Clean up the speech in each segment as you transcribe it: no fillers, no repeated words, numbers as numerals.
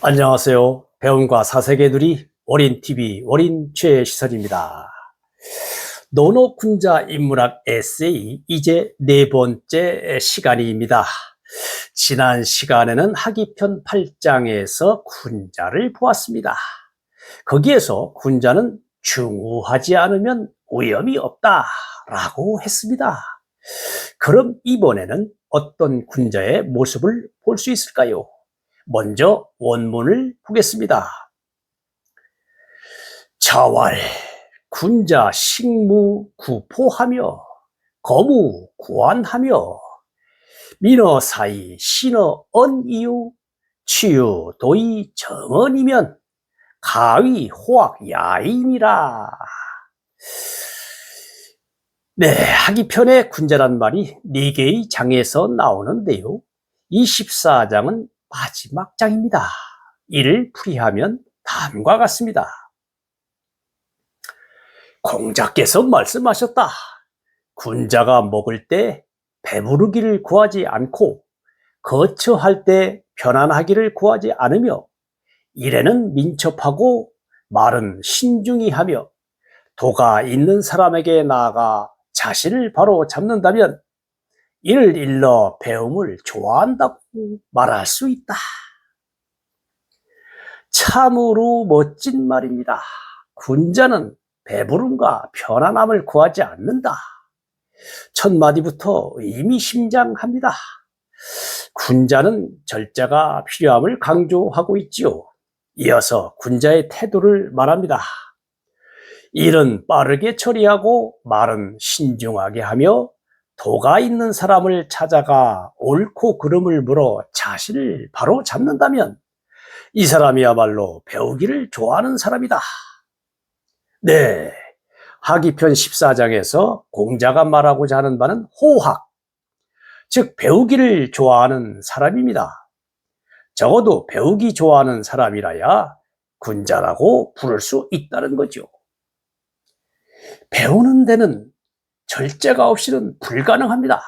안녕하세요. 배움과 사색의 월인TV 월인 최시선입니다. 논어군자 인문학 에세이 이제 네 번째 시간입니다. 지난 시간에는 학이편 8장에서 군자를 보았습니다. 거기에서 군자는 중후하지 않으면 위험이 없다라고 했습니다. 그럼 이번에는 어떤 군자의 모습을 볼 수 있을까요? 먼저 원문을 보겠습니다. 자왈 군자 식무 구포하며 거무 구안하며 민어 사이 신어 언이유 치유 도이 정언이면 가위 호학 야인이라. 네, 하기편의 군자란 말이 4개의 장에서 나오는데요. 이 14장은 마지막 장입니다. 이를 풀이하면 다음과 같습니다. 공자께서 말씀하셨다. 군자가 먹을 때 배부르기를 구하지 않고 거처할 때 편안하기를 구하지 않으며 일에는 민첩하고 말은 신중히 하며 도가 있는 사람에게 나아가 자신을 바로 잡는다면 이를 일러 배움을 좋아한다고 말할 수 있다. 참으로 멋진 말입니다. 군자는 배부름과 편안함을 구하지 않는다. 첫 마디부터 의미심장합니다. 군자는 절자가 필요함을 강조하고 있지요. 이어서 군자의 태도를 말합니다. 일은 빠르게 처리하고 말은 신중하게 하며 도가 있는 사람을 찾아가 옳고 그름을 물어 자신을 바로 잡는다면 이 사람이야말로 배우기를 좋아하는 사람이다. 네, 하기편 14장에서 공자가 말하고자 하는 바는 호학, 즉 배우기를 좋아하는 사람입니다. 적어도 배우기 좋아하는 사람이라야 군자라고 부를 수 있다는 거죠. 배우는 데는 절제가 없이는 불가능합니다.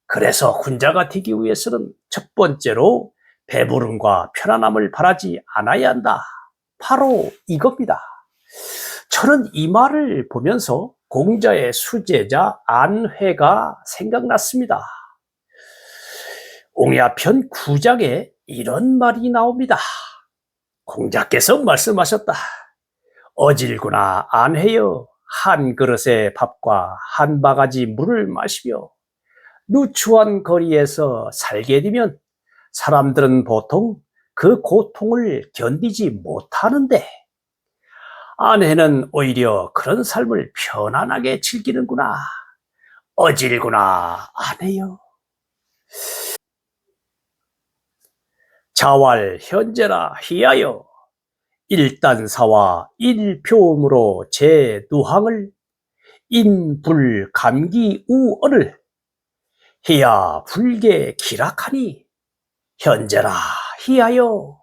그래서 군자가 되기 위해서는 첫 번째로 배부름과 편안함을 바라지 않아야 한다. 바로 이겁니다. 저는 이 말을 보면서 공자의 수제자 안회가 생각났습니다. 옹야편 9장에 이런 말이 나옵니다. 공자께서 말씀하셨다. 어질구나 안회여 한 그릇의 밥과 한 바가지 물을 마시며 누추한 거리에서 살게 되면 사람들은 보통 그 고통을 견디지 못하는데 아내는 오히려 그런 삶을 편안하게 즐기는구나. 어질구나 아내여. 자왈 현재라 희하여 일단사와 일표음으로 제 누항을 인불 감기 우언을 희야 불게 기락하니 현재라 희하여.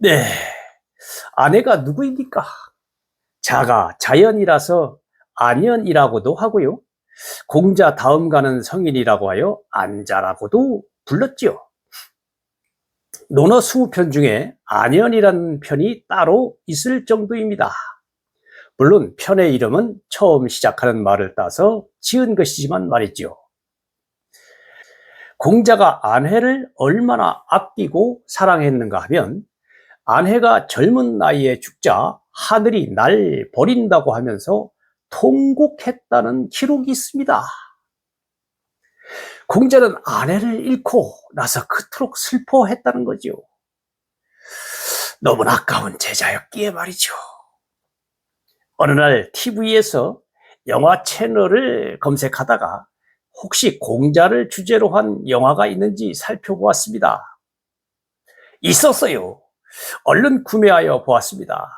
네, 아내가 누구입니까? 자가 자연이라서 안연이라고도 하고요. 공자 다음 가는 성인이라고 하여 안자라고도 불렀지요. 논어 20편 중에 안연이라는 편이 따로 있을 정도입니다. 물론 편의 이름은 처음 시작하는 말을 따서 지은 것이지만 말이죠. 공자가 안회를 얼마나 아끼고 사랑했는가 하면 안회가 젊은 나이에 죽자 하늘이 날 버린다고 하면서 통곡했다는 기록이 있습니다. 공자는 아내를 잃고 나서 그토록 슬퍼했다는 거죠. 너무나 아까운 제자였기에 말이죠. 어느 날 TV에서 영화 채널을 검색하다가 혹시 공자를 주제로 한 영화가 있는지 살펴보았습니다. 있었어요. 얼른 구매하여 보았습니다.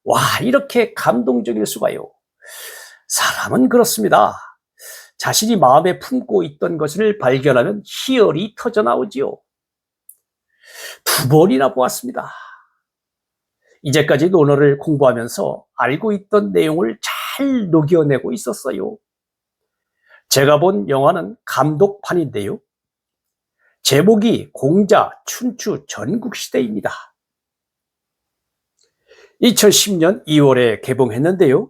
와, 이렇게 감동적일 수가요. 사람은 그렇습니다. 자신이 마음에 품고 있던 것을 발견하면 희열이 터져 나오지요. 2번이나 보았습니다. 이제까지 논어를 공부하면서 알고 있던 내용을 잘 녹여내고 있었어요. 제가 본 영화는 감독판인데요. 제목이 공자 춘추 전국시대입니다. 2010년 2월에 개봉했는데요.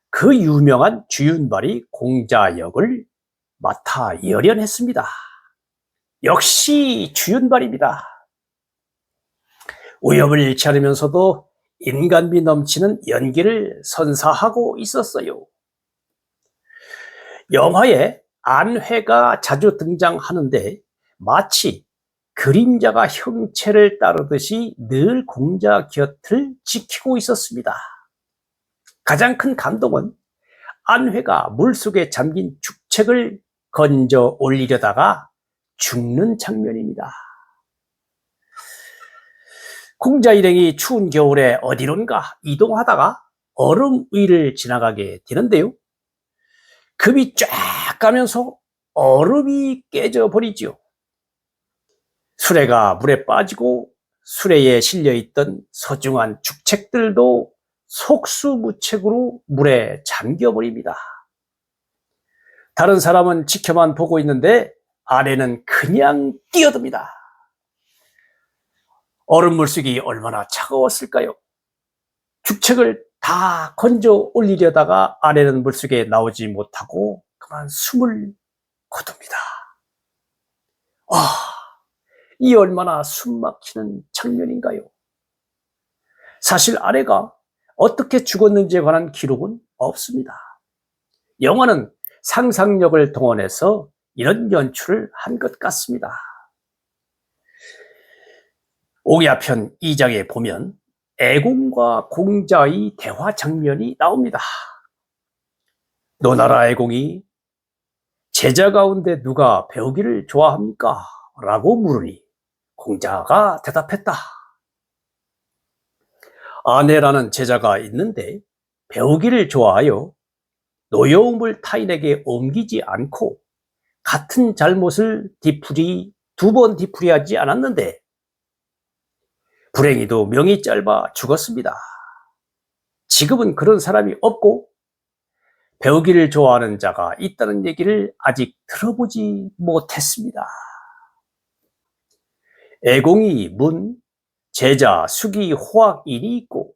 그 유명한 주윤발이 공자 역을 맡아 열연했습니다. 역시 주윤발입니다. 위협을 잃지 않으면서도 인간미 넘치는 연기를 선사하고 있었어요. 영화에 안회가 자주 등장하는데 마치 그림자가 형체를 따르듯이 늘 공자 곁을 지키고 있었습니다. 가장 큰 감동은 안회가 물속에 잠긴 죽책을 건져 올리려다가 죽는 장면입니다. 공자 일행이 추운 겨울에 어디론가 이동하다가 얼음 위를 지나가게 되는데요. 급이 쫙 가면서 얼음이 깨져 버리지요. 수레가 물에 빠지고 수레에 실려있던 소중한 죽책들도 속수무책으로 물에 잠겨버립니다. 다른 사람은 지켜만 보고 있는데 아내는 그냥 뛰어듭니다. 얼음 물속이 얼마나 차가웠을까요? 죽책을 다 건져 올리려다가 아내는 물속에 나오지 못하고 그만 숨을 거둡니다. 이 얼마나 숨막히는 장면인가요? 사실 아내가 어떻게 죽었는지에 관한 기록은 없습니다. 영화는 상상력을 동원해서 이런 연출을 한 것 같습니다. 옥야편 2장에 보면 애공과 공자의 대화 장면이 나옵니다. 노나라 애공이 제자 가운데 누가 배우기를 좋아합니까? 라고 물으니 공자가 대답했다. 아내라는 제자가 있는데 배우기를 좋아하여 노여움을 타인에게 옮기지 않고 같은 잘못을 두 번 뒤풀이하지 않았는데 불행히도 명이 짧아 죽었습니다. 지금은 그런 사람이 없고 배우기를 좋아하는 자가 있다는 얘기를 아직 들어보지 못했습니다. 애공이 문, 제자 수기 호학인이 있고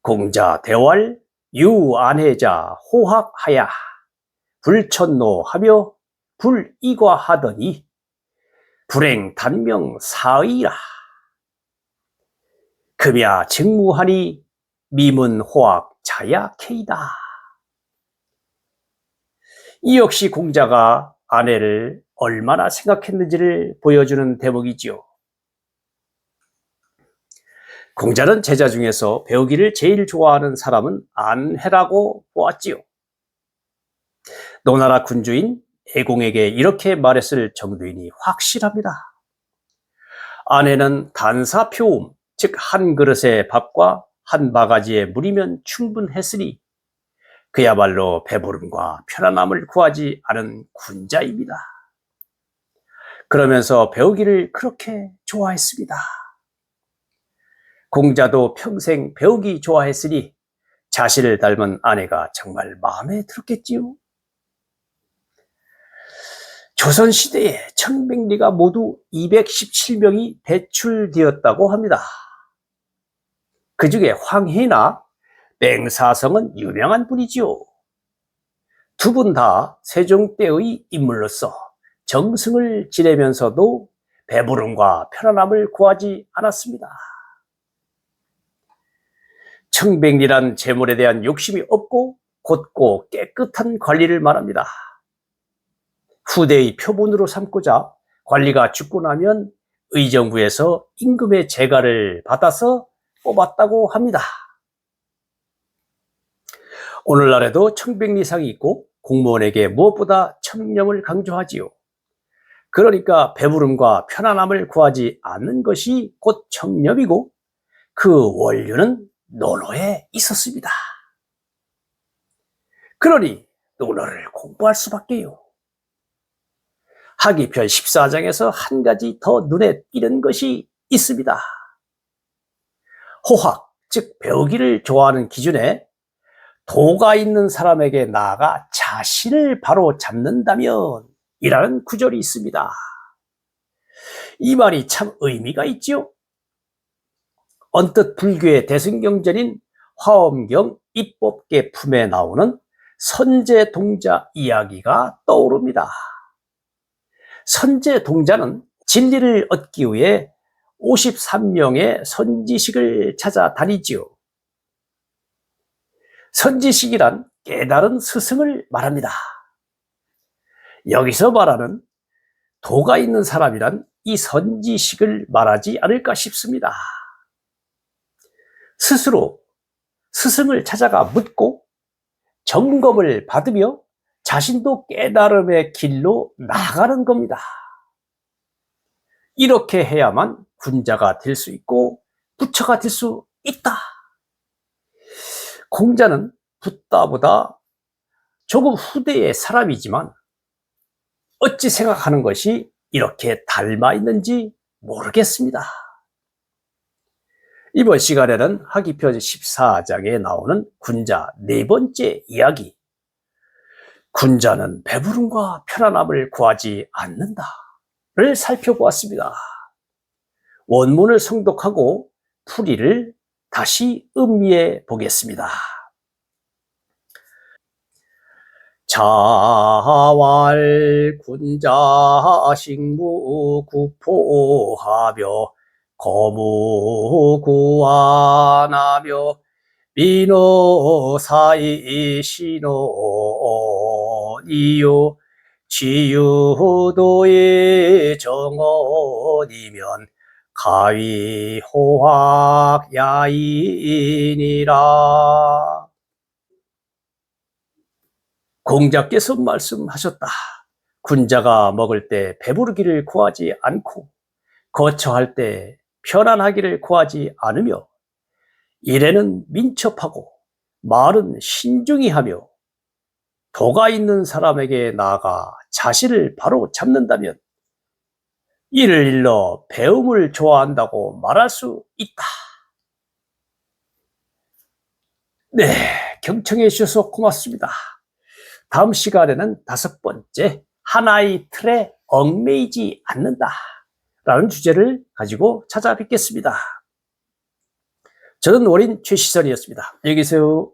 공자 대활 유안해자 호학하야 불천노하며 불이과하더니 불행 단명 사의라. 금야 직무하니 미문 호학 자야 케이다. 이 역시 공자가 아내를 얼마나 생각했는지를 보여주는 대목이지요. 공자는 제자 중에서 배우기를 제일 좋아하는 사람은 안회라고 보았지요. 노나라 군주인 애공에게 이렇게 말했을 정도이니 확실합니다. 안회는 단사표움, 즉 한 그릇의 밥과 한 바가지의 물이면 충분했으니 그야말로 배부름과 편안함을 구하지 않은 군자입니다. 그러면서 배우기를 그렇게 좋아했습니다. 공자도 평생 배우기 좋아했으니 자신을 닮은 아내가 정말 마음에 들었겠지요. 조선시대에 청백리가 모두 217명이 배출되었다고 합니다. 그 중에 황해나 맹사성은 유명한 분이지요. 두 분 다 세종 때의 인물로서 정승을 지내면서도 배부름과 편안함을 구하지 않았습니다. 청백리란 재물에 대한 욕심이 없고 곧고 깨끗한 관리를 말합니다. 후대의 표본으로 삼고자 관리가 죽고 나면 의정부에서 임금의 재가를 받아서 뽑았다고 합니다. 오늘날에도 청백리상이 있고 공무원에게 무엇보다 청렴을 강조하지요. 그러니까 배부름과 편안함을 구하지 않는 것이 곧 청렴이고 그 원료는 논어에 있었습니다. 그러니 논어를 공부할 수밖에요. 하기편 14장에서 한 가지 더 눈에 띄는 것이 있습니다. 호학, 즉 배우기를 좋아하는 기준에 도가 있는 사람에게 나아가 자신을 바로 잡는다면 이라는 구절이 있습니다. 이 말이 참 의미가 있지요. 언뜻 불교의 대승경전인 화엄경 입법계 품에 나오는 선제동자 이야기가 떠오릅니다. 선제동자는 진리를 얻기 위해 53명의 선지식을 찾아다니지요. 선지식이란 깨달은 스승을 말합니다. 여기서 말하는 도가 있는 사람이란 이 선지식을 말하지 않을까 싶습니다. 스스로 스승을 찾아가 묻고 점검을 받으며 자신도 깨달음의 길로 나아가는 겁니다. 이렇게 해야만 군자가 될 수 있고 부처가 될 수 있다. 공자는 붓다보다 조금 후대의 사람이지만 어찌 생각하는 것이 이렇게 닮아 있는지 모르겠습니다. 이번 시간에는 하기편 14장에 나오는 군자 네 번째 이야기, 군자는 배부름과 편안함을 구하지 않는다를 살펴보았습니다. 원문을 성독하고 풀이를 다시 음미해 보겠습니다. 자왈 군자 식무 구포하며 거무 구안하며 민호 사이 신원이요 지유도의 정언이면 가위 호학 야인이라. 공자께서 말씀하셨다. 군자가 먹을 때 배부르기를 구하지 않고 거처할 때 편안하기를 구하지 않으며 일에는 민첩하고 말은 신중히 하며 도가 있는 사람에게 나아가 자신을 바로 잡는다면 이를 일러 배움을 좋아한다고 말할 수 있다. 네, 경청해 주셔서 고맙습니다. 다음 시간에는 5번째, 하나의 틀에 얽매이지 않는다 라는 주제를 가지고 찾아뵙겠습니다. 저는 원인 최시선이었습니다. 안녕히 계세요.